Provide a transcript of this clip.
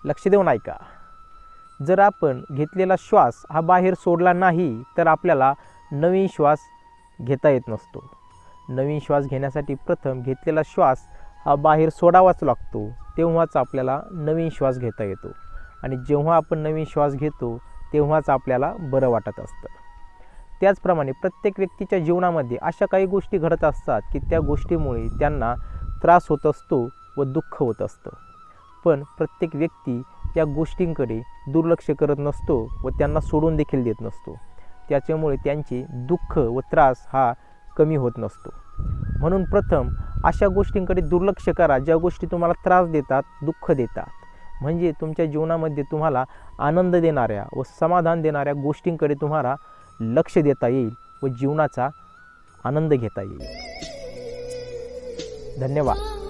लक्ष देऊन ऐका. जर आपण घेतलेला श्वास हा बाहेर सोडला नाही तर आपल्याला नवीन श्वास घेता येत नसतो. नवीन श्वास घेण्यासाठी प्रथम घेतलेला श्वास हा बाहेर सोडावाच लागतो, तेव्हाच आपल्याला नवीन श्वास घेता येतो. आणि जेव्हा आपण नवीन श्वास घेतो तेव्हाच आपल्याला बरं वाटत असतं. त्याचप्रमाणे प्रत्येक व्यक्तीच्या जीवनामध्ये अशा काही गोष्टी घडत असतात की त्या गोष्टीमुळे त्यांना त्रास होत असतो व दुःख होत असतं. पण प्रत्येक व्यक्ती या गोष्टींकडे दुर्लक्ष करत नसतो व त्यांना सोडून देखील देत नसतो. त्याच्यामुळे त्यांचे दुःख व त्रास हा कमी होत नसतो. म्हणून प्रथम अशा गोष्टींकडे दुर्लक्ष करा ज्या गोष्टी तुम्हाला त्रास देतात, दुःख देतात. म्हणजे तुमच्या जीवनामध्ये तुम्हाला आनंद देणाऱ्या व समाधान देणाऱ्या गोष्टींकडे तुम्हाला लक्ष देता येईल व जीवनाचा आनंद घेता येईल. धन्यवाद.